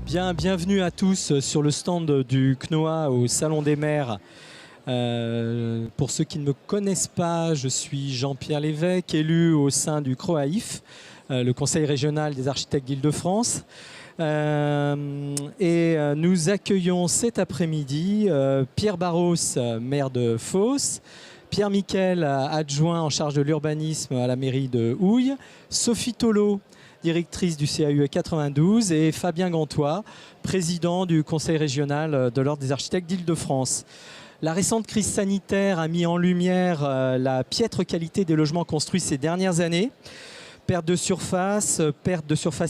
Bienvenue à tous sur le stand du CNOA au Salon des maires. Pour ceux qui ne me connaissent pas, je suis Jean-Pierre Lévesque, élu au sein du CROAIF, le Conseil régional des architectes d'Île-de-France. Nous accueillons cet après-midi Pierre Barros, maire de Fos, Pierre Miquel, adjoint en charge de l'urbanisme à la mairie de Houille, Sophie Tolo, directrice du CAUE 92, et Fabien Gantois, président du Conseil régional de l'Ordre des architectes d'Île-de-France. La récente crise sanitaire a mis en lumière la piètre qualité des logements construits ces dernières années. Perte de surface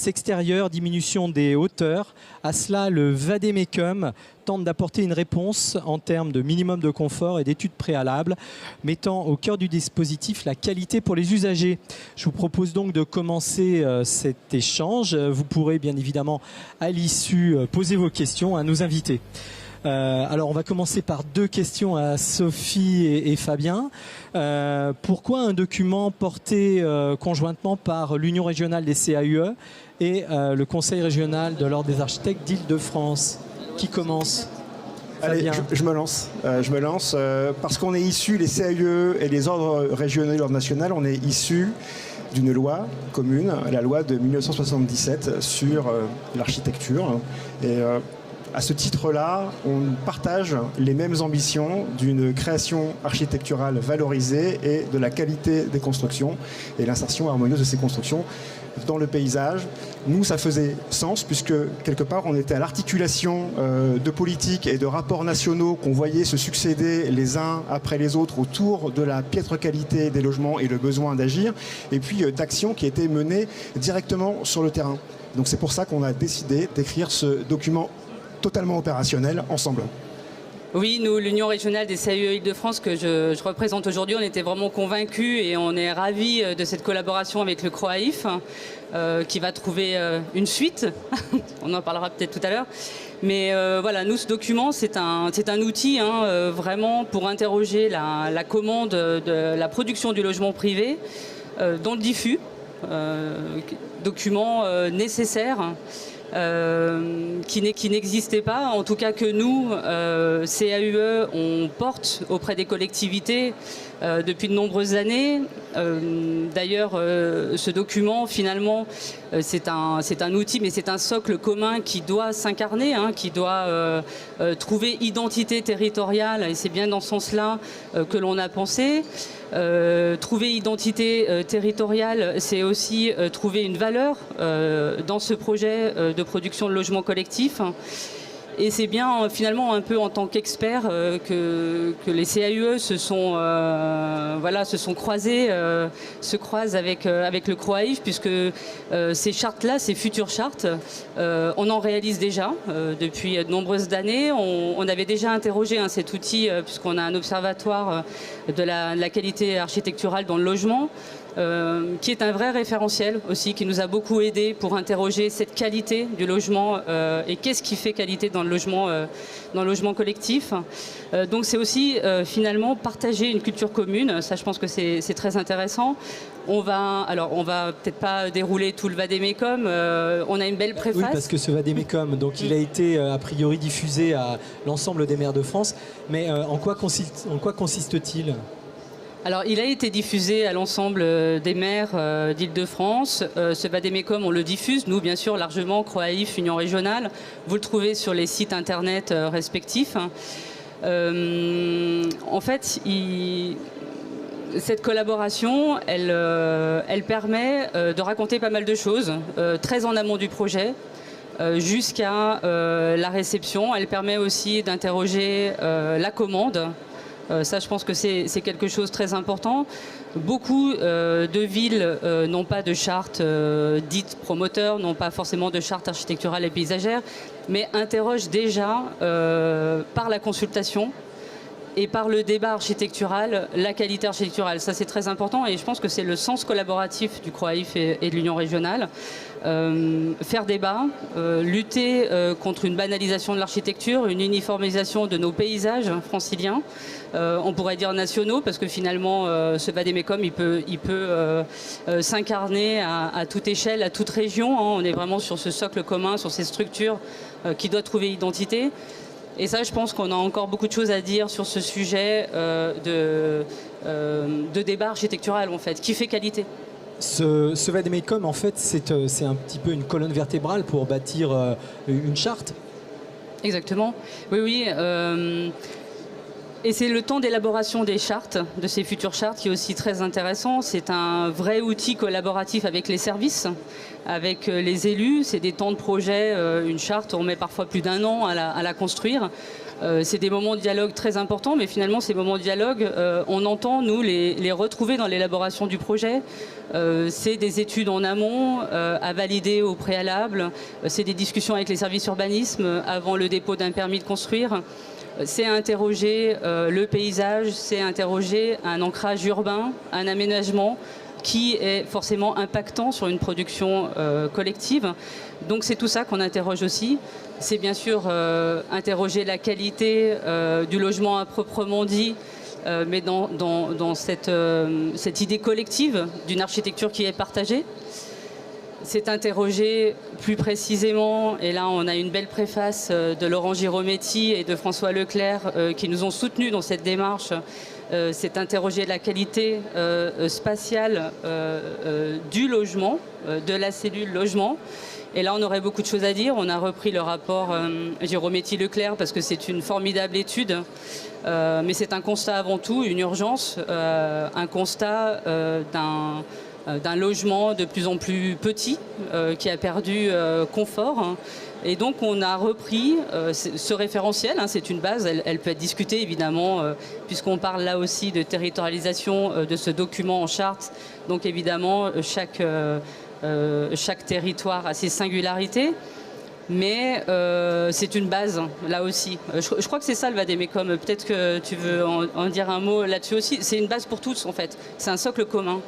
extérieure, diminution des hauteurs. À cela, le Vademecum tente d'apporter une réponse en termes de minimum de confort et d'études préalables, mettant au cœur du dispositif la qualité pour les usagers. Je vous propose donc de commencer cet échange. Vous pourrez bien évidemment à l'issue poser vos questions à nos invités. Alors on va commencer par deux questions à Sophie et Fabien. Pourquoi un document porté conjointement par l'Union régionale des CAUE et le Conseil régional de l'Ordre des architectes d'Île-de-France? Qui commence? Allez, je me lance. Parce qu'on est issus, les CAUE et les ordres régionaux et l'ordre national, on est issus d'une loi commune, la loi de 1977 sur l'architecture. À ce titre-là, on partage les mêmes ambitions d'une création architecturale valorisée et de la qualité des constructions et l'insertion harmonieuse de ces constructions dans le paysage. Nous, ça faisait sens puisque, quelque part, on était à l'articulation de politiques et de rapports nationaux qu'on voyait se succéder les uns après les autres autour de la piètre qualité des logements et le besoin d'agir, et puis d'actions qui étaient menées directement sur le terrain. Donc c'est pour ça qu'on a décidé d'écrire ce document totalement opérationnel ensemble. Oui, nous, l'Union régionale des CAUE Île-de-France que je représente aujourd'hui, on était vraiment convaincus et on est ravis de cette collaboration avec le CROAIF qui va trouver une suite. On en parlera peut-être tout à l'heure. Mais voilà, nous, ce document, c'est un outil vraiment pour interroger la commande de la production du logement privé dans le diffus. Document nécessaire. Qui n'existait pas, en tout cas que nous, CAUE, on porte auprès des collectivités depuis de nombreuses années. D'ailleurs, ce document, finalement, c'est un outil, mais c'est un socle commun qui doit s'incarner, qui doit trouver identité territoriale, et c'est bien dans ce sens-là que l'on a pensé. Trouver identité territoriale, c'est aussi trouver une valeur dans ce projet de production de logements collectifs. Et c'est bien finalement un peu en tant qu'experts que les CAUE se sont croisés, se croisent avec le CROAIF, puisque ces chartes-là, ces futures chartes, on en réalise déjà depuis de nombreuses années. On avait déjà interrogé cet outil, puisqu'on a un observatoire de la qualité architecturale dans le logement, qui est un vrai référentiel aussi, qui nous a beaucoup aidé pour interroger cette qualité du logement et qu'est-ce qui fait qualité dans le logement collectif. Donc c'est aussi finalement partager une culture commune, ça je pense que c'est très intéressant. On va peut-être pas dérouler tout le Vademecum, on a une belle préface. Oui, parce que ce Vademecum, donc il a été a priori diffusé à l'ensemble des maires de France, mais en quoi consiste-t-il ? Alors, il a été diffusé à l'ensemble des maires d'Île-de-France. Ce Vademecum, on le diffuse, nous, bien sûr, largement, CROAIF, Union régionale. Vous le trouvez sur les sites internet respectifs. En fait, cette collaboration, elle permet de raconter pas mal de choses, très en amont du projet, jusqu'à la réception. Elle permet aussi d'interroger la commande. Ça, je pense que c'est quelque chose de très important. Beaucoup de villes n'ont pas de charte dite promoteur, n'ont pas forcément de charte architecturale et paysagère, mais interrogent déjà par la consultation et par le débat architectural, la qualité architecturale. Ça, c'est très important et je pense que c'est le sens collaboratif du CROAIF et de l'Union régionale. Faire débat, lutter contre une banalisation de l'architecture, une uniformisation de nos paysages franciliens, on pourrait dire nationaux, parce que finalement, ce Vademecum, il peut s'incarner à toute échelle, à toute région. On est vraiment sur ce socle commun, sur ces structures qui doivent trouver identité. Et ça, je pense qu'on a encore beaucoup de choses à dire sur ce sujet de débat architectural, en fait, qui fait qualité. Ce Vademecum, en fait, c'est un petit peu une colonne vertébrale pour bâtir une charte. Exactement. Oui, oui. Et c'est le temps d'élaboration des chartes, de ces futures chartes, qui est aussi très intéressant. C'est un vrai outil collaboratif avec les services, avec les élus. C'est des temps de projet. Une charte, on met parfois plus d'1 an à la construire. C'est des moments de dialogue très importants, mais finalement, ces moments de dialogue, on entend, nous, les retrouver dans l'élaboration du projet. C'est des études en amont à valider au préalable. C'est des discussions avec les services urbanisme avant le dépôt d'un permis de construire. C'est interroger le paysage, c'est interroger un ancrage urbain, un aménagement qui est forcément impactant sur une production collective. Donc c'est tout ça qu'on interroge aussi. C'est bien sûr interroger la qualité du logement à proprement dit, mais dans cette idée collective d'une architecture qui est partagée. C'est interroger plus précisément, et là on a une belle préface de Laurent Girometti et de François Leclerc qui nous ont soutenus dans cette démarche. C'est interroger la qualité spatiale du logement, de la cellule logement. Et là on aurait beaucoup de choses à dire. On a repris le rapport Girometti-Leclerc parce que c'est une formidable étude. Mais c'est un constat avant tout, une urgence, un constat d'un logement de plus en plus petit, qui a perdu confort. Et donc on a repris ce référentiel, c'est une base, elle peut être discutée évidemment, puisqu'on parle là aussi de territorialisation de ce document en charte. Donc évidemment, chaque territoire a ses singularités. Mais c'est une base, là aussi. Je crois que c'est ça le Vademecum. Peut-être que tu veux en dire un mot là-dessus aussi. C'est une base pour tous, en fait. C'est un socle commun.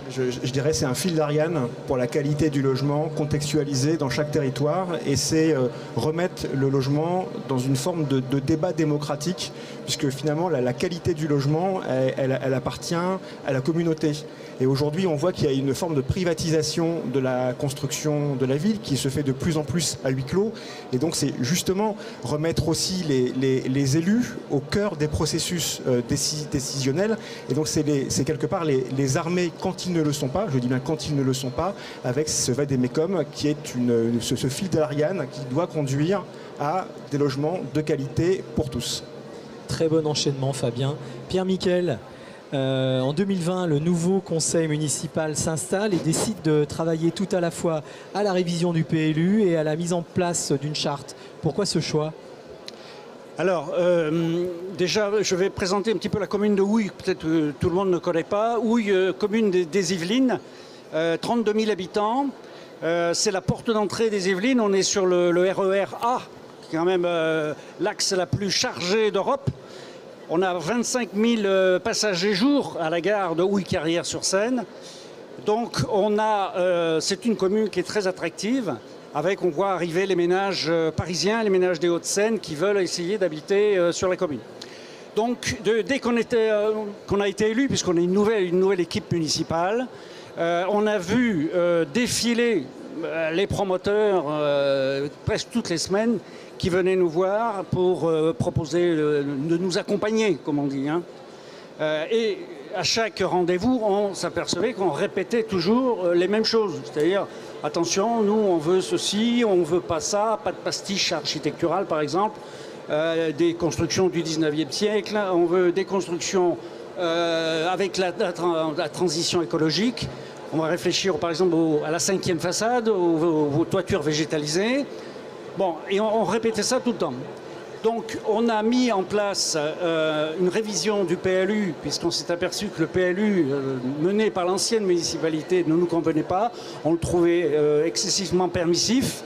Je dirais c'est un fil d'Ariane pour la qualité du logement contextualisé dans chaque territoire et c'est remettre le logement dans une forme de débat démocratique puisque finalement la qualité du logement elle appartient à la communauté. Et aujourd'hui, on voit qu'il y a une forme de privatisation de la construction de la ville qui se fait de plus en plus à huis clos. Et donc, c'est justement remettre aussi les élus au cœur des processus décisionnels. Et donc, c'est quelque part les armer quand ils ne le sont pas, je dis bien quand ils ne le sont pas, avec ce Vademecum qui est ce fil d'Ariane qui doit conduire à des logements de qualité pour tous. Très bon enchaînement, Fabien. Pierre-Michel, en 2020, le nouveau conseil municipal s'installe et décide de travailler tout à la fois à la révision du PLU et à la mise en place d'une charte. Pourquoi ce choix ? Alors, déjà, je vais présenter un petit peu la commune de Houille, peut-être que tout le monde ne connaît pas. Houille, commune des Yvelines, 32 000 habitants. C'est la porte d'entrée des Yvelines. On est sur le RER A, qui est quand même l'axe la plus chargée d'Europe. On a 25 000 passagers jour à la gare de Houille-Carrière-sur-Seine. Donc, c'est une commune qui est très attractive. On voit arriver les ménages parisiens, les ménages des Hauts-de-Seine qui veulent essayer d'habiter sur la commune. Donc, dès qu'on a été élu, puisqu'on est une nouvelle équipe municipale, on a vu défiler les promoteurs presque toutes les semaines qui venaient nous voir pour proposer de nous accompagner, comme on dit. Et à chaque rendez-vous, on s'apercevait qu'on répétait toujours les mêmes choses. C'est-à-dire, attention, nous, on veut ceci, on ne veut pas ça, pas de pastiche architecturale, par exemple, des constructions du 19e siècle, on veut des constructions avec la transition écologique. On va réfléchir, par exemple, à la 5e façade, aux toitures végétalisées. Bon, et on répétait ça tout le temps. Donc, on a mis en place une révision du PLU, puisqu'on s'est aperçu que le PLU mené par l'ancienne municipalité ne nous convenait pas. On le trouvait excessivement permissif.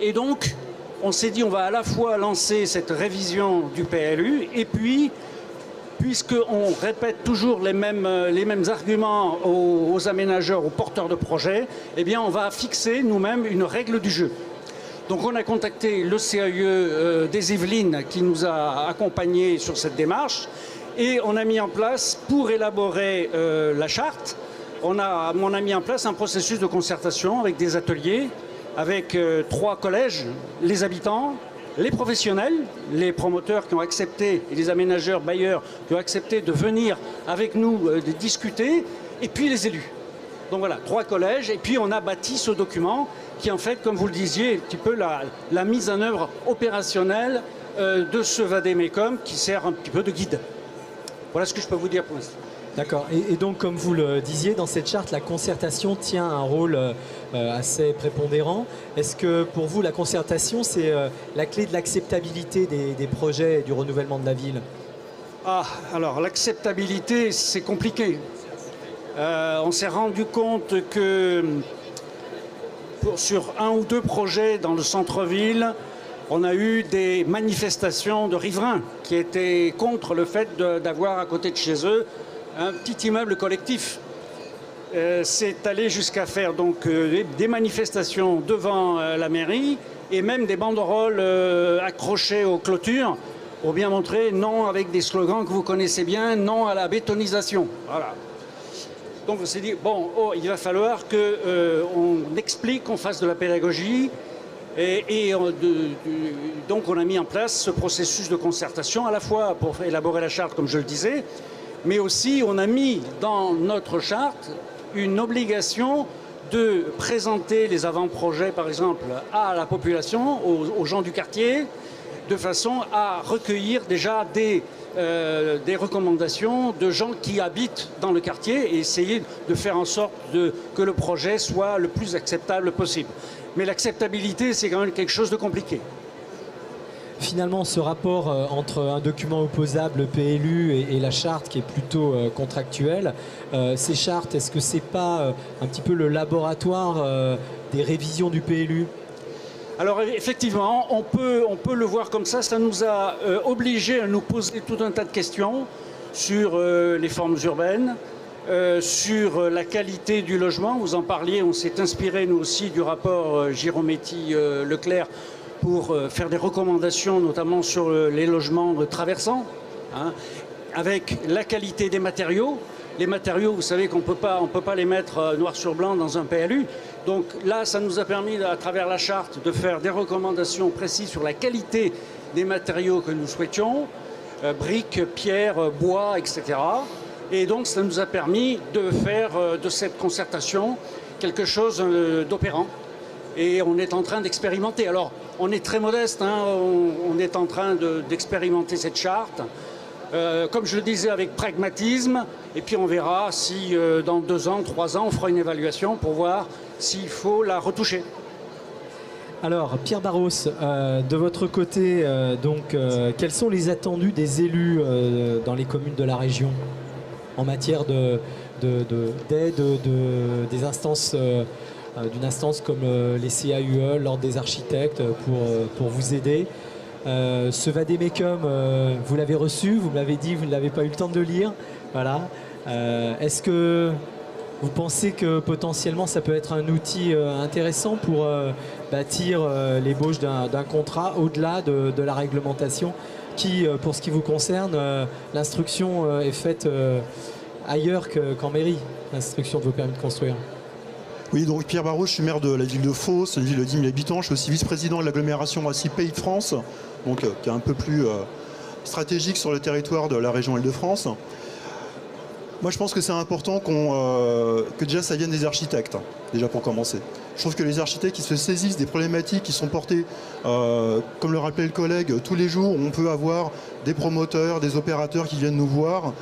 Et donc, on s'est dit on va à la fois lancer cette révision du PLU et puis, puisqu'on répète toujours les mêmes arguments aux aménageurs, aux porteurs de projets, eh bien on va fixer nous-mêmes une règle du jeu. Donc on a contacté le CAE des Yvelines qui nous a accompagnés sur cette démarche et on a mis en place, pour élaborer la charte, on a mis en place un processus de concertation avec des ateliers, avec 3 collèges, les habitants, les professionnels, les promoteurs qui ont accepté, et les aménageurs, bailleurs qui ont accepté de venir avec nous de discuter, et puis les élus. Donc voilà, 3 collèges, et puis on a bâti ce document qui en fait, comme vous le disiez, est un petit peu la mise en œuvre opérationnelle de ce vade-mecum qui sert un petit peu de guide. Voilà ce que je peux vous dire pour l'instant. D'accord. Et donc, comme vous le disiez, dans cette charte, la concertation tient un rôle assez prépondérant. Est-ce que pour vous, la concertation, c'est la clé de l'acceptabilité des projets et du renouvellement de la ville? Ah, alors l'acceptabilité, c'est compliqué. On s'est rendu compte que sur 1 ou 2 projets dans le centre-ville, on a eu des manifestations de riverains qui étaient contre le fait d'avoir à côté de chez eux un petit immeuble collectif. C'est allé jusqu'à faire donc des manifestations devant la mairie et même des banderoles accrochées aux clôtures pour bien montrer non, avec des slogans que vous connaissez bien, non à la bétonisation. Voilà. Donc on s'est dit, bon, il va falloir qu'on explique, qu'on fasse de la pédagogie. Donc on a mis en place ce processus de concertation, à la fois pour élaborer la charte, comme je le disais, mais aussi on a mis dans notre charte une obligation de présenter les avant-projets, par exemple, à la population, aux gens du quartier, de façon à recueillir déjà des recommandations de gens qui habitent dans le quartier et essayer de faire en sorte que le projet soit le plus acceptable possible. Mais l'acceptabilité, c'est quand même quelque chose de compliqué. Finalement, ce rapport entre un document opposable, le PLU, et la charte qui est plutôt contractuelle, ces chartes, est-ce que c'est pas un petit peu le laboratoire des révisions du PLU? Alors effectivement, on peut le voir comme ça. Ça nous a obligés à nous poser tout un tas de questions sur les formes urbaines, sur la qualité du logement. Vous en parliez, on s'est inspiré nous aussi du rapport Girometti-Leclerc pour faire des recommandations, notamment sur les logements traversants, hein, avec la qualité des matériaux. Les matériaux, vous savez qu'on peut pas les mettre noir sur blanc dans un PLU. Donc là, ça nous a permis, à travers la charte, de faire des recommandations précises sur la qualité des matériaux que nous souhaitions, briques, pierres, bois, etc. Et donc, ça nous a permis de faire de cette concertation quelque chose d'opérant. Et on est en train d'expérimenter. Alors, on est très modeste, hein, on est en train d'expérimenter cette charte. Comme je le disais, avec pragmatisme, et puis on verra si dans 2 ans, 3 ans, on fera une évaluation pour voir s'il faut la retoucher. Alors, Pierre Barros, de votre côté, quels sont les attendus des élus dans les communes de la région en matière d'aide des instances, d'une instance comme les CAUE, l'Ordre des architectes, pour vous aider? Ce vade-mecum, vous l'avez reçu, vous me l'avez dit, vous ne l'avez pas eu le temps de le lire. Voilà. Est-ce que vous pensez que potentiellement ça peut être un outil intéressant pour bâtir l'ébauche d'un contrat au-delà de la réglementation qui, pour ce qui vous concerne, l'instruction est faite ailleurs qu'en mairie, l'instruction de vos permis de construire? Oui, donc Pierre Barros, je suis maire de la ville de Fos, une ville de 10 000 habitants. Je suis aussi vice-président de l'agglomération Racine Pays de France, donc qui est un peu plus stratégique sur le territoire de la région Île-de-France. Moi, je pense que c'est important que déjà ça vienne des architectes, déjà pour commencer. Je trouve que les architectes qui se saisissent des problématiques qui sont portées, comme le rappelait le collègue, tous les jours, on peut avoir des promoteurs, des opérateurs qui viennent nous voir.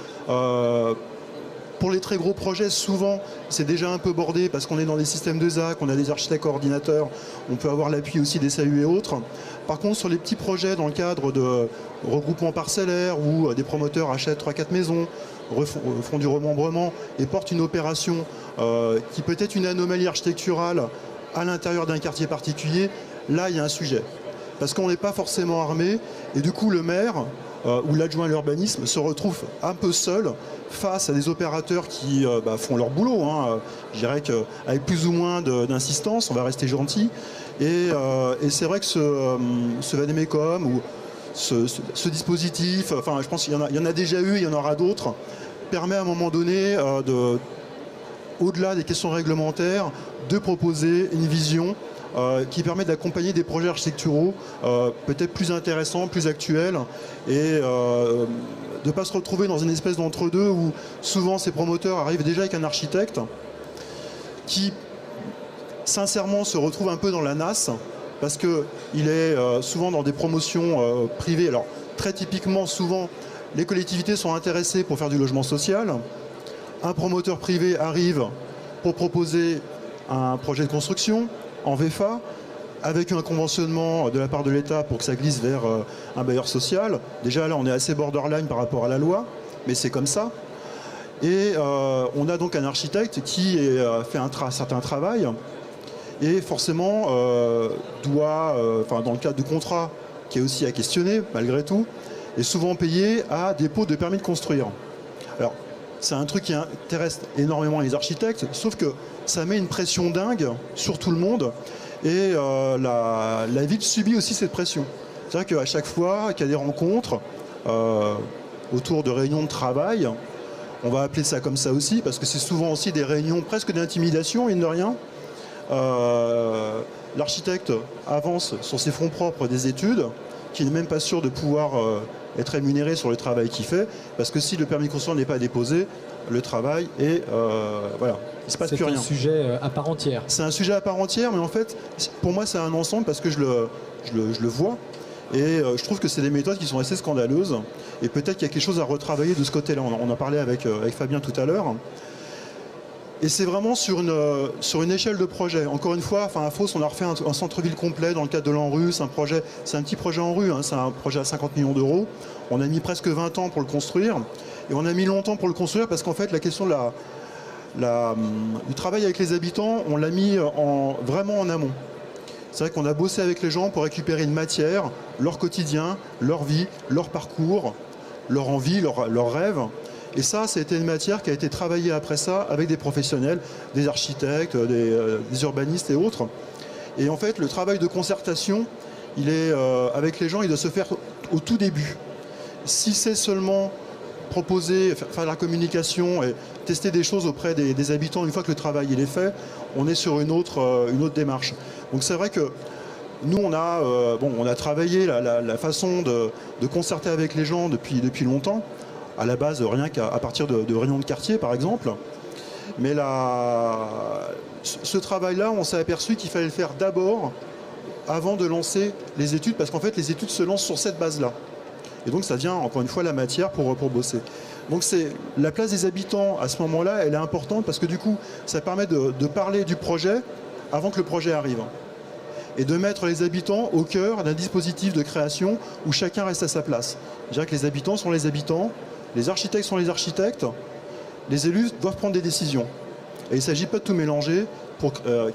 Pour les très gros projets, souvent, c'est déjà un peu bordé parce qu'on est dans des systèmes de ZAC, on a des architectes coordinateurs, on peut avoir l'appui aussi des SAU et autres. Par contre, sur les petits projets dans le cadre de regroupements parcellaires où des promoteurs achètent 3-4 maisons, font du remembrement et portent une opération qui peut être une anomalie architecturale à l'intérieur d'un quartier particulier, là, il y a un sujet. parce qu'on n'est pas forcément armé, et du coup le maire ou l'adjoint à l'urbanisme se retrouve un peu seul face à des opérateurs qui font leur boulot, hein. Je dirais qu'avec plus ou moins d'insistance, on va rester gentil, et c'est vrai que ce Vademecum ou ce dispositif, enfin je pense qu'il y en a déjà eu, il y en aura d'autres, permet à un moment donné au-delà des questions réglementaires, de proposer une vision qui permet d'accompagner des projets architecturaux peut-être plus intéressants, plus actuels, et de ne pas se retrouver dans une espèce d'entre-deux où souvent ces promoteurs arrivent déjà avec un architecte qui sincèrement se retrouve un peu dans la nasse parce qu'il est souvent dans des promotions privées. Alors très typiquement, souvent, les collectivités sont intéressées pour faire du logement social. Un promoteur privé arrive pour proposer un projet de construction en VFA, avec un conventionnement de la part de l'État pour que ça glisse vers un bailleur social. Déjà là, on est assez borderline par rapport à la loi, mais c'est comme ça. Et on a donc un architecte qui fait un certain travail et forcément doit, dans le cadre du contrat, qui est aussi à questionner malgré tout, est souvent payé à dépôt de permis de construire. Alors, c'est un truc qui intéresse énormément les architectes, sauf que ça met une pression dingue sur tout le monde et la ville subit aussi cette pression. C'est-à-dire qu'à chaque fois qu'il y a des rencontres autour de réunions de travail, on va appeler ça comme ça aussi, parce que c'est souvent aussi des réunions presque d'intimidation, mine de rien. L'architecte avance sur ses fonds propres des études, qui n'est même pas sûr de pouvoir être rémunéré sur le travail qu'il fait, parce que si le permis de construire n'est pas déposé, le travail est... voilà, il ne se passe plus rien. C'est un sujet à part entière. C'est un sujet à part entière, mais en fait, pour moi, c'est un ensemble, parce que je le vois, et je trouve que c'est des méthodes qui sont assez scandaleuses, et peut-être qu'il y a quelque chose à retravailler de ce côté-là. On en parlait avec Fabien tout à l'heure. Et c'est vraiment sur une échelle de projet. Encore une fois, à Fos, on a refait un centre-ville complet dans le cadre de l'ANRU. C'est un petit projet ANRU, hein, c'est un projet à 50 millions d'euros. On a mis presque 20 ans pour le construire. Et on a mis longtemps pour le construire parce qu'en fait, la question du travail avec les habitants, on l'a mis vraiment en amont. C'est vrai qu'on a bossé avec les gens pour récupérer une matière, leur quotidien, leur vie, leur parcours, leur envie, leurs rêves. Et ça a été une matière qui a été travaillée après ça avec des professionnels, des architectes, des urbanistes et autres. Et en fait, le travail de concertation, avec les gens, il doit se faire au tout début. Si c'est seulement proposer, faire la communication et tester des choses auprès des habitants, une fois que le travail il est fait, on est sur une autre démarche. Donc c'est vrai que nous, on a travaillé la façon de concerter avec les gens depuis longtemps. À la base, rien qu'à partir de réunions de quartier, par exemple. Mais ce travail-là, on s'est aperçu qu'il fallait le faire d'abord, avant de lancer les études, parce qu'en fait, les études se lancent sur cette base-là. Et donc, ça devient, encore une fois, la matière pour bosser. Donc, la place des habitants, à ce moment-là, elle est importante, parce que du coup, ça permet de parler du projet avant que le projet arrive. Et de mettre les habitants au cœur d'un dispositif de création où chacun reste à sa place. Je dirais que les habitants sont les habitants, les architectes sont les architectes, les élus doivent prendre des décisions. Et il ne s'agit pas de tout mélanger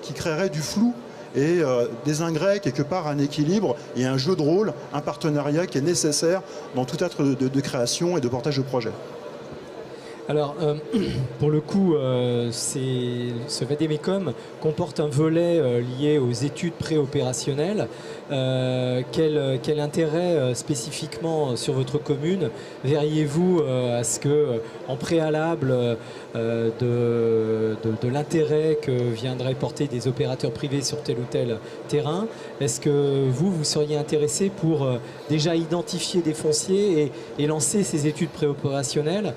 qui créerait du flou et désinguerait quelque part un équilibre et un jeu de rôle, un partenariat qui est nécessaire dans tout acte de création et de portage de projet. Alors, pour le coup, ce Vademecum comporte un volet lié aux études préopérationnelles. Quel intérêt spécifiquement sur votre commune verriez-vous à ce que, en préalable de l'intérêt que viendraient porter des opérateurs privés sur tel ou tel terrain, est-ce que vous seriez intéressé pour déjà identifier des fonciers et lancer ces études préopérationnelles?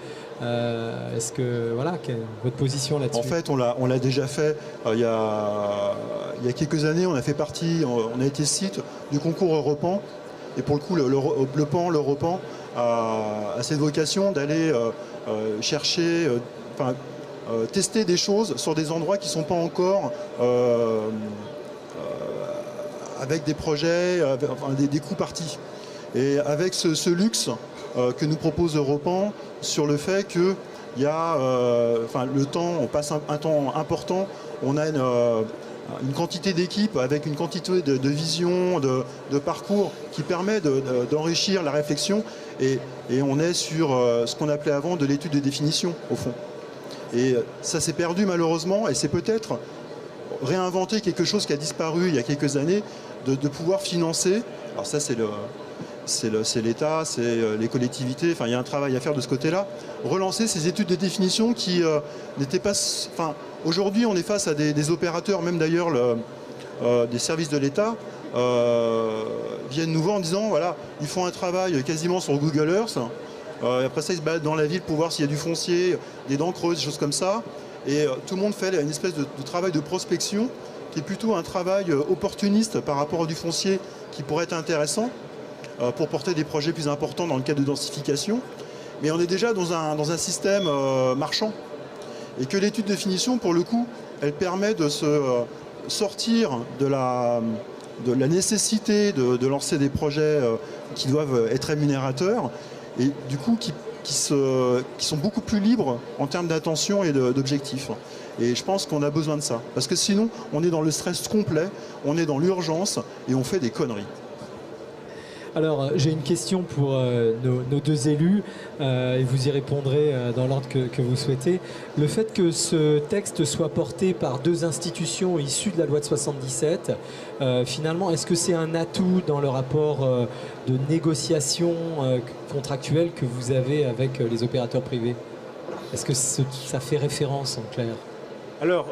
Est-ce que quelle est votre position là-dessus? En fait, on l'a déjà fait il y a quelques années. On a fait partie, on a été site du concours Europan. Et pour le coup, l'Europan a cette vocation d'aller chercher, tester des choses sur des endroits qui ne sont pas encore avec des projets, des coûts partis. Et avec ce luxe que nous propose Europan sur le fait qu'il y a le temps, on passe un temps important, on a une quantité d'équipes avec une quantité de vision, de parcours qui permet d'enrichir la réflexion. Et on est sur ce qu'on appelait avant de l'étude de définition, au fond. Et ça s'est perdu malheureusement, et c'est peut-être réinventer quelque chose qui a disparu il y a quelques années, de pouvoir financer. Alors ça, c'est l'État, c'est les collectivités, enfin il y a un travail à faire de ce côté-là. Relancer ces études de définition qui n'étaient pas... Enfin, aujourd'hui, on est face à des opérateurs, même d'ailleurs des services de l'État, viennent nous voir en disant, voilà, ils font un travail quasiment sur Google Earth, après ça ils se baladent dans la ville pour voir s'il y a du foncier, des dents creuses, des choses comme ça, et tout le monde fait une espèce de travail de prospection qui est plutôt un travail opportuniste par rapport à du foncier qui pourrait être intéressant pour porter des projets plus importants dans le cadre de densification. Mais on est déjà dans un système marchand. Et que l'étude de définition, pour le coup, elle permet de se sortir de la nécessité de lancer des projets qui doivent être rémunérateurs et du coup qui sont beaucoup plus libres en termes d'attention et d'objectifs. Et je pense qu'on a besoin de ça. Parce que sinon, on est dans le stress complet, on est dans l'urgence et on fait des conneries. Alors, j'ai une question pour nos deux élus, et vous y répondrez dans l'ordre que vous souhaitez. Le fait que ce texte soit porté par deux institutions issues de la loi de 77, finalement, est-ce que c'est un atout dans le rapport de négociation contractuelle que vous avez avec les opérateurs privés? Est-ce que ça fait référence en clair? Alors,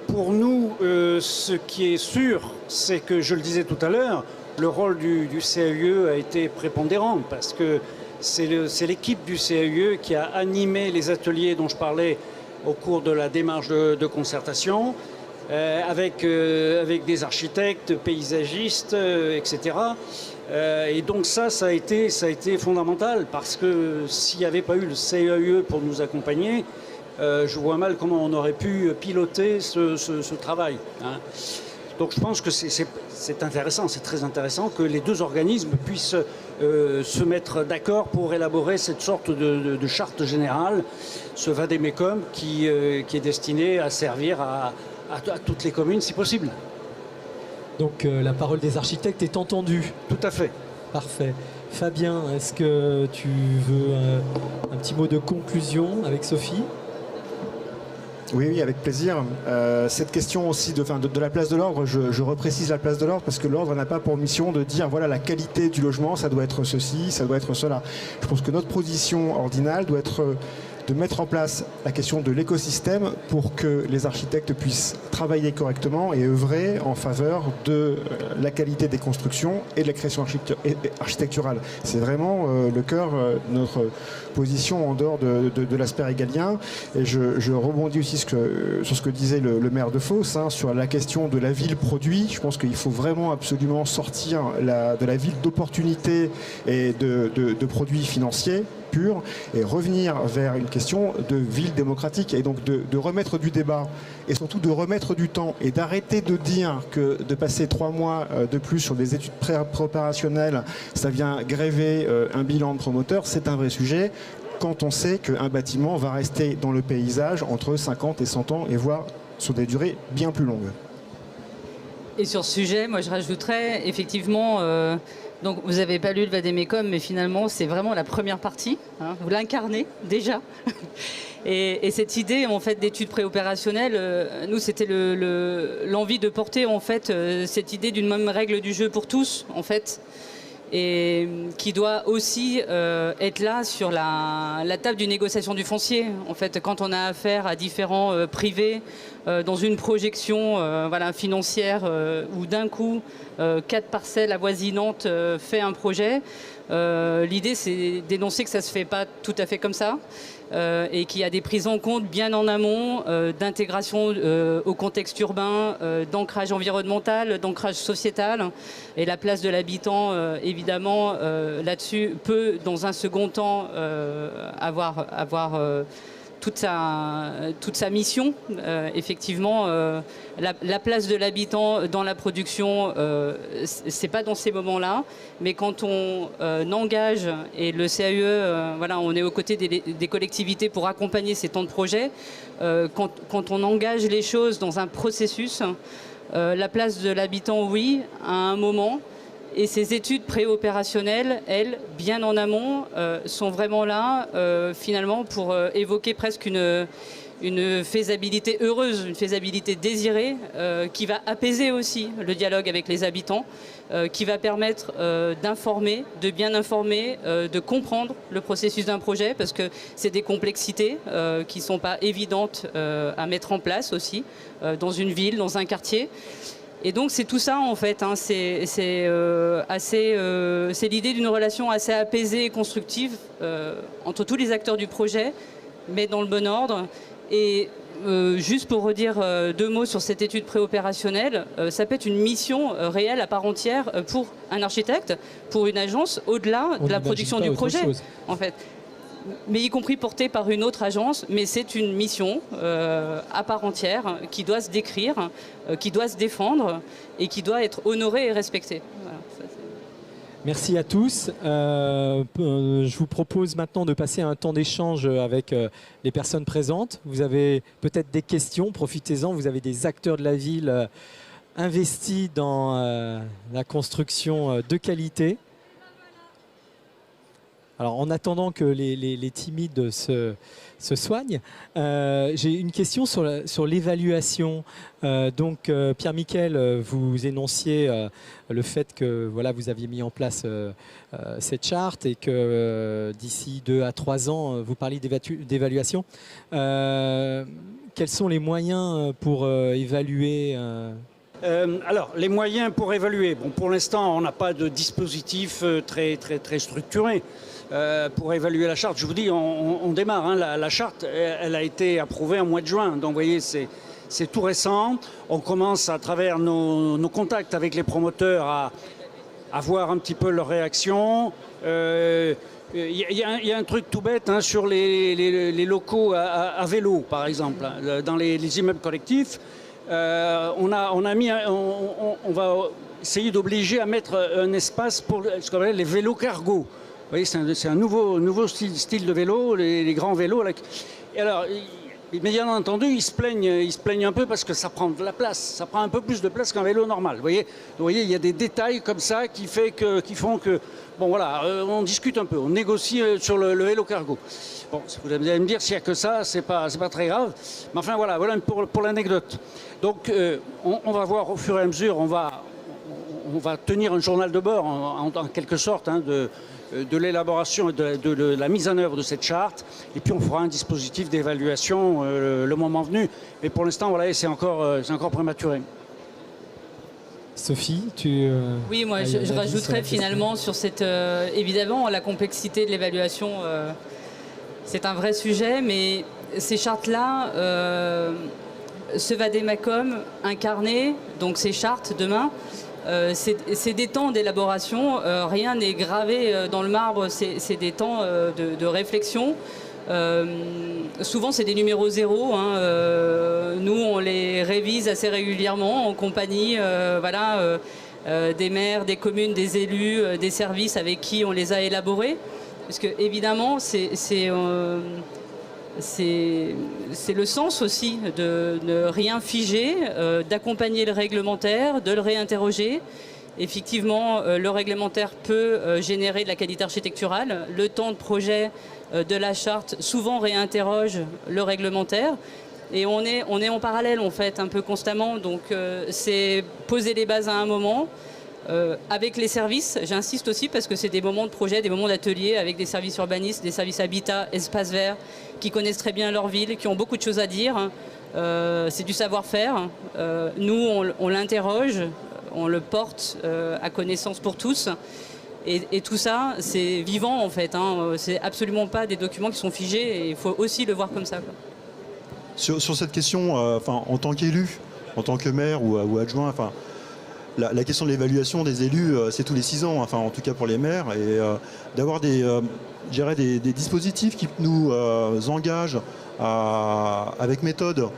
pour nous, ce qui est sûr, c'est que, je le disais tout à l'heure, le rôle du CAUE a été prépondérant parce que c'est l'équipe du CAUE qui a animé les ateliers dont je parlais au cours de la démarche de concertation avec des architectes, paysagistes, etc. Et donc ça a été fondamental parce que s'il n'y avait pas eu le CAUE pour nous accompagner, je vois mal comment on aurait pu piloter ce travail, hein. Donc je pense que c'est intéressant, c'est très intéressant que les deux organismes puissent se mettre d'accord pour élaborer cette sorte de charte générale, ce vade-mecum qui est destiné à servir à toutes les communes si possible. Donc la parole des architectes est entendue. Tout à fait. Parfait. Fabien, est-ce que tu veux un petit mot de conclusion avec Sophie ? Oui, avec plaisir. Cette question aussi de la place de l'ordre, je reprécise la place de l'ordre parce que l'ordre n'a pas pour mission de dire voilà la qualité du logement, ça doit être ceci, ça doit être cela. Je pense que notre position ordinale doit être de mettre en place la question de l'écosystème pour que les architectes puissent travailler correctement et œuvrer en faveur de la qualité des constructions et de la création architecturale. C'est vraiment le cœur de notre position en dehors de l'aspect régalien. Et je rebondis aussi sur ce que disait le maire de Fos, hein, sur la question de la ville produit. Je pense qu'il faut vraiment absolument sortir de la ville d'opportunités et de produits financiers purs et revenir vers une question de ville démocratique et donc de remettre du débat et surtout de remettre du temps et d'arrêter de dire que de passer 3 mois de plus sur des études pré-opérationnelles, ça vient gréver un bilan de promoteur. C'est un vrai sujet quand on sait qu'un bâtiment va rester dans le paysage entre 50 et 100 ans et voire sur des durées bien plus longues. Et sur ce sujet, moi je rajouterais effectivement, donc vous n'avez pas lu le vade-mecum, mais finalement c'est vraiment la première partie, hein, vous l'incarnez déjà. Et cette idée en fait d'études préopérationnelles, nous c'était l'envie de porter en fait cette idée d'une même règle du jeu pour tous en fait, et qui doit aussi être là sur la table d'une négociation du foncier. En fait, quand on a affaire à différents privés dans une projection financière où d'un coup 4 parcelles avoisinantes fait un projet, l'idée c'est d'énoncer que ça ne se fait pas tout à fait comme ça. Et qu'il y a des prises en compte bien en amont d'intégration au contexte urbain, d'ancrage environnemental, d'ancrage sociétal. Et la place de l'habitant, évidemment, là-dessus, peut, dans un second temps, avoir toute sa mission. Effectivement, la place de l'habitant dans la production, c'est pas dans ces moments-là, mais quand on engage, et le CAUE, on est aux côtés des collectivités pour accompagner ces temps de projet, quand on engage les choses dans un processus, la place de l'habitant, oui, à un moment. Et ces études préopérationnelles, elles, bien en amont, sont vraiment là, finalement, pour évoquer presque une faisabilité heureuse, une faisabilité désirée, qui va apaiser aussi le dialogue avec les habitants, qui va permettre d'informer, de bien informer, de comprendre le processus d'un projet, parce que c'est des complexités qui ne sont pas évidentes à mettre en place aussi, dans une ville, dans un quartier. Et donc c'est tout ça en fait, hein. C'est l'idée d'une relation assez apaisée et constructive entre tous les acteurs du projet, mais dans le bon ordre. Et juste pour redire 2 mots sur cette étude préopérationnelle, ça peut être une mission réelle à part entière pour un architecte, pour une agence, au-delà de la production du projet, en fait. Mais y compris portée par une autre agence, mais c'est une mission à part entière qui doit se décrire, qui doit se défendre et qui doit être honorée et respectée. Voilà, ça, merci à tous. Je vous propose maintenant de passer un temps d'échange avec les personnes présentes. Vous avez peut-être des questions, profitez-en. Vous avez des acteurs de la ville investis dans la construction de qualité. Alors, en attendant que les timides se soignent, j'ai une question sur l'évaluation. Donc, Pierre-Michel, vous énonciez le fait que voilà, vous aviez mis en place cette charte et que d'ici 2 à 3 ans, vous parliez d'évaluation. Quels sont les moyens pour évaluer alors, les moyens pour évaluer. Bon, pour l'instant, on n'a pas de dispositif très structuré pour évaluer la charte. Je vous dis, on démarre. Hein, la charte, elle a été approuvée en mois de juin. Donc, vous voyez, c'est tout récent. On commence à travers nos contacts avec les promoteurs à voir un petit peu leur réaction. Il y a un truc tout bête hein, sur les locaux à vélo, par exemple, hein, dans les immeubles collectifs. On va essayer d'obliger à mettre un espace pour ce qu'on appelle les vélos cargo. Vous voyez, c'est un nouveau style de vélo, les grands vélos. Et alors, bien entendu, ils se plaignent un peu parce que ça prend de la place. Ça prend un peu plus de place qu'un vélo normal. Vous voyez, il y a des détails comme ça qui font que, bon voilà, on discute un peu, on négocie sur le vélo cargo. Bon, vous allez me dire, s'il n'y a que ça, c'est pas très grave. Mais enfin, voilà pour l'anecdote. Donc, on va voir au fur et à mesure, on va tenir un journal de bord, en quelque sorte, hein, de l'élaboration et de la mise en œuvre de cette charte. Et puis, on fera un dispositif d'évaluation le moment venu. Mais pour l'instant, voilà, c'est encore prématuré. Sophie, oui, moi, je rajouterais finalement sur cette... évidemment, la complexité de l'évaluation, c'est un vrai sujet, mais ces chartes-là... ce Vademecum incarné, donc ces chartes demain, c'est des temps d'élaboration, rien n'est gravé dans le marbre, c'est des temps de réflexion. Souvent c'est des numéros 0, hein, nous on les révise assez régulièrement en compagnie voilà, des maires, des communes, des élus, des services avec qui on les a élaborés. Parce que évidemment c'est le sens aussi de ne rien figer, d'accompagner le réglementaire, de le réinterroger. Effectivement, le réglementaire peut générer de la qualité architecturale. Le temps de projet de la charte souvent réinterroge le réglementaire. Et on est en parallèle en fait un peu constamment. Donc c'est poser les bases à un moment. Avec les services, j'insiste aussi parce que c'est des moments de projet, des moments d'atelier avec des services urbanistes, des services habitat, espaces verts, qui connaissent très bien leur ville, qui ont beaucoup de choses à dire. C'est du savoir-faire. Nous, on l'interroge, on le porte à connaissance pour tous. Et tout ça, c'est vivant en fait. Hein. C'est absolument pas des documents qui sont figés et il faut aussi le voir comme ça. Quoi. Sur cette question, en tant qu'élu, en tant que maire ou adjoint, la question de l'évaluation des élus, c'est tous les 6 ans, en tout cas pour les maires, et d'avoir des dispositifs qui nous engagent avec méthode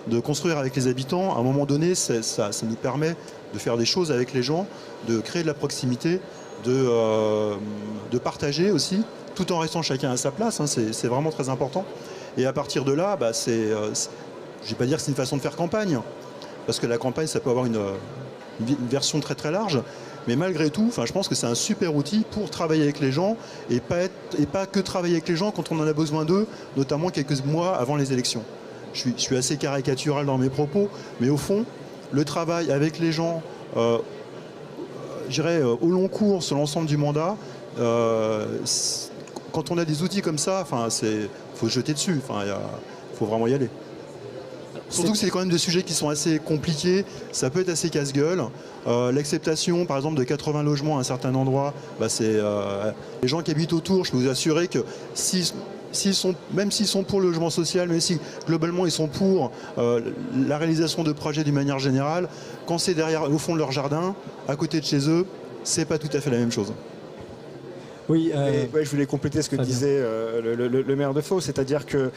de construire avec les habitants. À un moment donné, ça nous permet de faire des choses avec les gens, de créer de la proximité, de partager aussi, tout en restant chacun à sa place. Hein, c'est vraiment très important. Et à partir de là, je ne vais pas dire que c'est une façon de faire campagne, parce que la campagne, ça peut avoir une version très très large. Mais malgré tout, je pense que c'est un super outil pour travailler avec les gens et pas que travailler avec les gens quand on en a besoin d'eux, notamment quelques mois avant les élections. Je suis assez caricatural dans mes propos, mais au fond, le travail avec les gens, je dirais au long cours sur l'ensemble du mandat, quand on a des outils comme ça, faut se jeter dessus, faut vraiment y aller. Surtout que c'est quand même des sujets qui sont assez compliqués, ça peut être assez casse-gueule. L'acceptation, par exemple, de 80 logements à un certain endroit, c'est les gens qui habitent autour, je peux vous assurer que même s'ils sont pour le logement social, même si globalement ils sont pour la réalisation de projets d'une manière générale, quand c'est derrière, au fond de leur jardin, à côté de chez eux, c'est pas tout à fait la même chose. Oui, je voulais compléter ce que disait le maire de Fos, c'est-à-dire que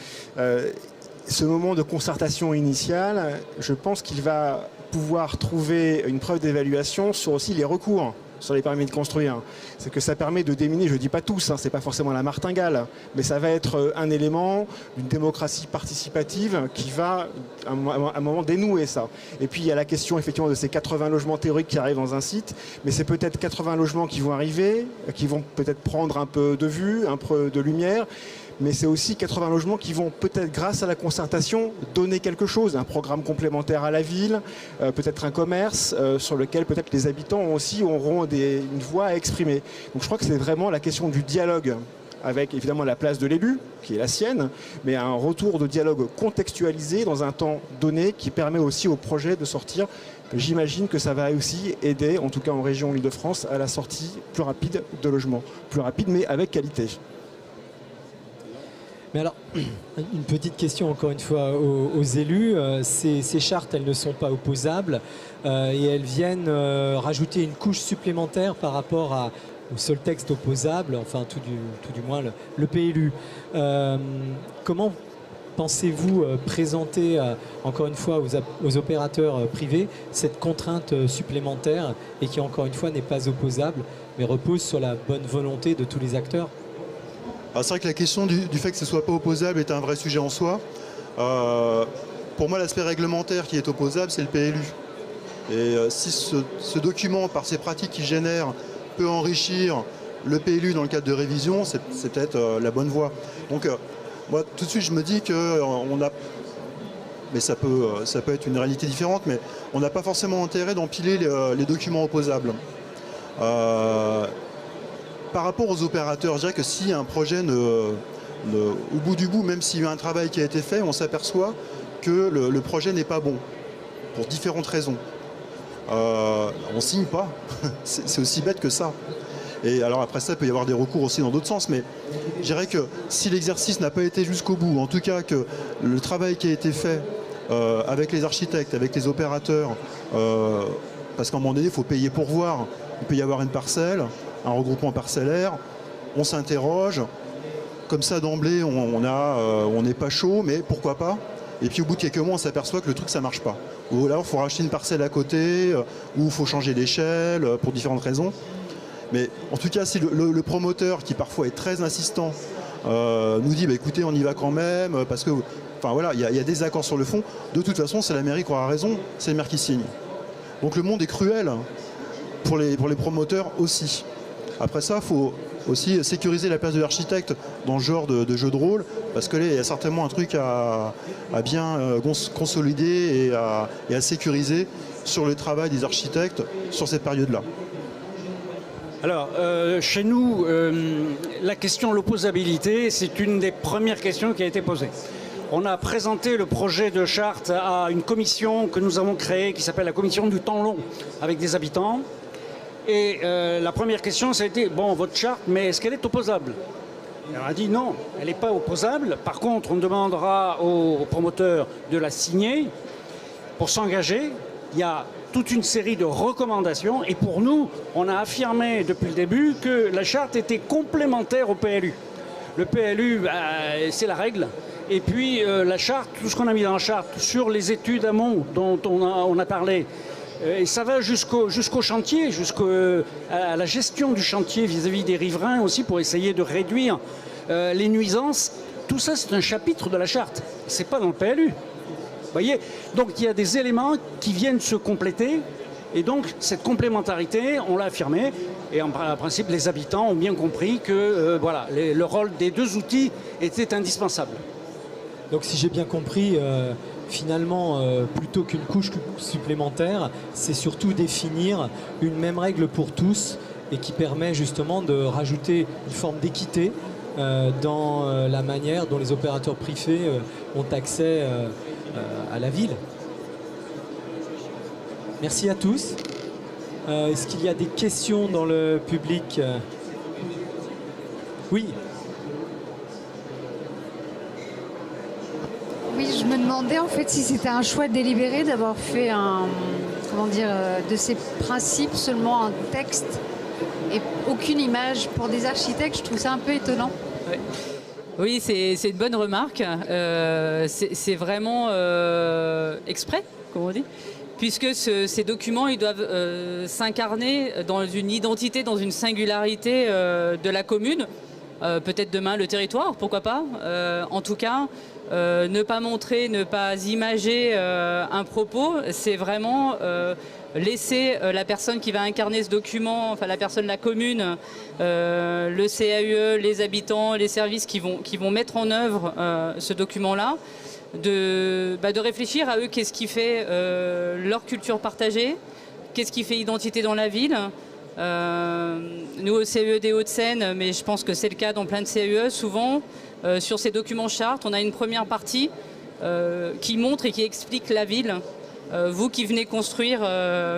ce moment de concertation initiale, je pense qu'il va pouvoir trouver une preuve d'évaluation sur aussi les recours sur les permis de construire. C'est que ça permet de déminer, je ne dis pas tous, c'est pas forcément la martingale, mais ça va être un élément d'une démocratie participative qui va à un moment dénouer ça. Et puis il y a la question effectivement de ces 80 logements théoriques qui arrivent dans un site, mais c'est peut-être 80 logements qui vont arriver, qui vont peut-être prendre un peu de vue, un peu de lumière, mais c'est aussi 80 logements qui vont peut-être, grâce à la concertation, donner quelque chose, un programme complémentaire à la ville, peut-être un commerce sur lequel peut-être les habitants aussi auront une voix à exprimer. Donc je crois que c'est vraiment la question du dialogue avec évidemment la place de l'élu, qui est la sienne, mais un retour de dialogue contextualisé dans un temps donné qui permet aussi au projet de sortir. J'imagine que ça va aussi aider, en tout cas en région Île-de-France, à la sortie plus rapide de logements. Plus rapide mais avec qualité. Mais alors, une petite question encore une fois aux élus. Ces chartes, elles ne sont pas opposables et elles viennent rajouter une couche supplémentaire par rapport au seul texte opposable, enfin tout du moins le PLU. Comment pensez-vous présenter encore une fois aux opérateurs privés cette contrainte supplémentaire et qui encore une fois n'est pas opposable mais repose sur la bonne volonté de tous les acteurs ? C'est vrai que la question du fait que ce ne soit pas opposable est un vrai sujet en soi. Pour moi, l'aspect réglementaire qui est opposable, c'est le PLU. Et si ce document, par ses pratiques qu'il génère, peut enrichir le PLU dans le cadre de révision, c'est peut-être la bonne voie. Donc, moi, tout de suite, je me dis qu'on a... Mais ça peut être une réalité différente, mais on n'a pas forcément intérêt d'empiler les documents opposables. Par rapport aux opérateurs, je dirais que si un projet au bout du bout, même s'il y a eu un travail qui a été fait, on s'aperçoit que le projet n'est pas bon, pour différentes raisons. On ne signe pas, c'est aussi bête que ça. Et alors après ça, il peut y avoir des recours aussi dans d'autres sens, mais je dirais que si l'exercice n'a pas été jusqu'au bout, en tout cas que le travail qui a été fait avec les architectes, avec les opérateurs, parce qu'à un moment donné, il faut payer pour voir, il peut y avoir une parcelle, un regroupement parcellaire, on s'interroge, comme ça d'emblée on n'est pas chaud, mais pourquoi pas? Et puis au bout de quelques mois on s'aperçoit que le truc ça marche pas. Ou alors il faut racheter une parcelle à côté, ou il faut changer d'échelle pour différentes raisons. Mais en tout cas si le promoteur qui parfois est très insistant nous dit écoutez on y va quand même, parce que il y a des accords sur le fond, de toute façon c'est la mairie qui aura raison, c'est le maire qui signe. Donc le monde est cruel pour les promoteurs aussi. Après ça, il faut aussi sécuriser la place de l'architecte dans ce genre de jeu de rôle, parce qu'il y a certainement un truc à bien consolider et à sécuriser sur le travail des architectes sur cette période-là. Alors, chez nous, la question de l'opposabilité, c'est une des premières questions qui a été posée. On a présenté le projet de charte à une commission que nous avons créée qui s'appelle la commission du temps long, avec des habitants. Et la première question, ça a été, bon, votre charte, mais est-ce qu'elle est opposable? Et on a dit non, elle n'est pas opposable. Par contre, on demandera aux promoteurs de la signer pour s'engager. Il y a toute une série de recommandations. Et pour nous, on a affirmé depuis le début que la charte était complémentaire au PLU. Le PLU, c'est la règle. Et puis la charte, tout ce qu'on a mis dans la charte sur les études amont dont on a parlé, et ça va jusqu'au chantier, à la gestion du chantier vis-à-vis des riverains aussi pour essayer de réduire les nuisances. Tout ça, c'est un chapitre de la charte. C'est pas dans le PLU. voyez, donc il y a des éléments qui viennent se compléter. Et donc, cette complémentarité, on l'a affirmé, et en principe, les habitants ont bien compris que voilà, le rôle des deux outils était indispensable. Donc si j'ai bien compris, finalement, plutôt qu'une couche supplémentaire, c'est surtout définir une même règle pour tous et qui permet justement de rajouter une forme d'équité dans la manière dont les opérateurs privés ont accès à la ville. Merci à tous. Est-ce qu'il y a des questions dans le public? Oui. Oui, je me demandais en fait si c'était un choix délibéré d'avoir fait de ces principes seulement un texte et aucune image. Pour des architectes, je trouve ça un peu étonnant. Ouais. Oui, c'est une bonne remarque. C'est vraiment exprès, comme on dit. Puisque ces documents, ils doivent s'incarner dans une identité, dans une singularité de la commune. Peut-être demain le territoire, pourquoi pas. En tout cas, ne pas montrer, ne pas imager un propos, c'est vraiment laisser la personne qui va incarner ce document, enfin la personne de la commune, le CAUE, les habitants, les services qui vont mettre en œuvre ce document-là, de réfléchir à eux, qu'est-ce qui fait leur culture partagée, qu'est-ce qui fait identité dans la ville. Nous au CAUE des Hauts-de-Seine, mais je pense que c'est le cas dans plein de CAUE, souvent sur ces documents chartes, on a une première partie qui montre et qui explique la ville. Vous qui venez construire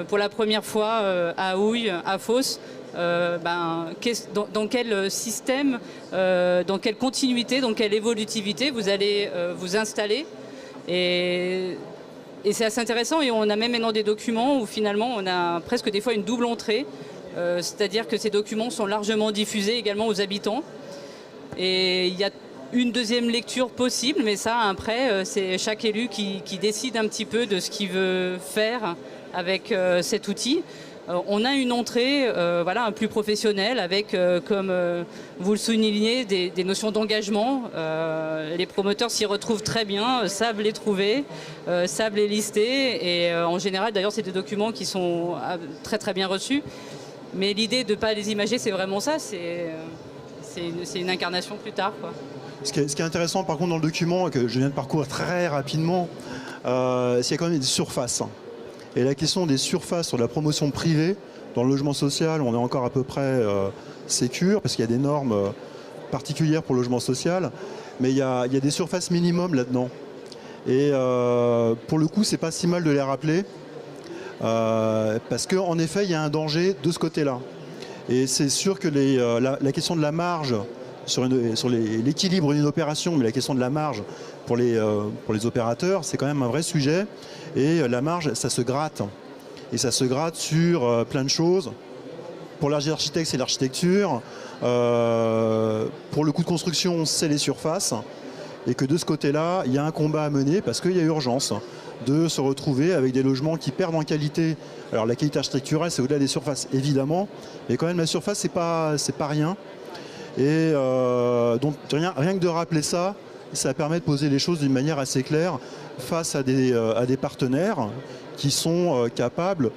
pour la première fois à Houille, à Fos, dans quel système, dans quelle continuité, dans quelle évolutivité vous allez vous installer. Et c'est assez intéressant, et on a même maintenant des documents où finalement on a presque des fois une double entrée, c'est-à-dire que ces documents sont largement diffusés également aux habitants. Et il y a une deuxième lecture possible, mais ça après c'est chaque élu qui décide un petit peu de ce qu'il veut faire avec cet outil. On a une entrée plus professionnelle avec, comme vous le soulignez, des notions d'engagement. Les promoteurs s'y retrouvent très bien, savent les trouver, savent les lister. Et en général, d'ailleurs, c'est des documents qui sont très très bien reçus. Mais l'idée de ne pas les imager, c'est vraiment ça. C'est une incarnation plus tard, quoi. Ce qui est intéressant, par contre, dans le document, que je viens de parcourir très rapidement, c'est qu'il y a quand même des surfaces. Et la question des surfaces sur la promotion privée, dans le logement social, on est encore à peu près sécure, parce qu'il y a des normes particulières pour le logement social, mais il y a des surfaces minimum là-dedans. Et pour le coup, c'est pas si mal de les rappeler, parce qu'en effet, il y a un danger de ce côté-là. Et c'est sûr que la question de la marge, sur l'équilibre d'une opération, mais la question de la marge pour les opérateurs, c'est quand même un vrai sujet. Et la marge, ça se gratte. Et ça se gratte sur plein de choses. Pour l'architecte, c'est l'architecture. Pour le coût de construction, c'est les surfaces. Et que de ce côté-là, il y a un combat à mener parce qu'il y a urgence de se retrouver avec des logements qui perdent en qualité. Alors la qualité architecturale, c'est au-delà des surfaces, évidemment. Mais quand même, la surface, c'est pas rien. Et donc rien que de rappeler ça, ça permet de poser les choses d'une manière assez claire face à des partenaires qui sont capables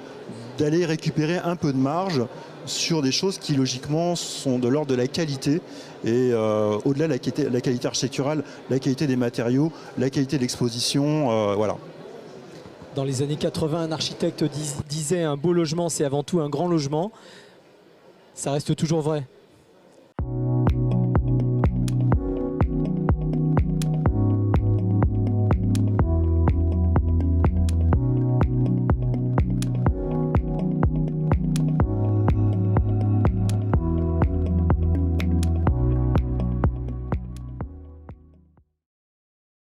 d'aller récupérer un peu de marge sur des choses qui logiquement sont de l'ordre de la qualité et au-delà de la qualité architecturale, la qualité des matériaux, la qualité de l'exposition, voilà. Dans les années 80, un architecte disait un beau logement, c'est avant tout un grand logement. Ça reste toujours vrai.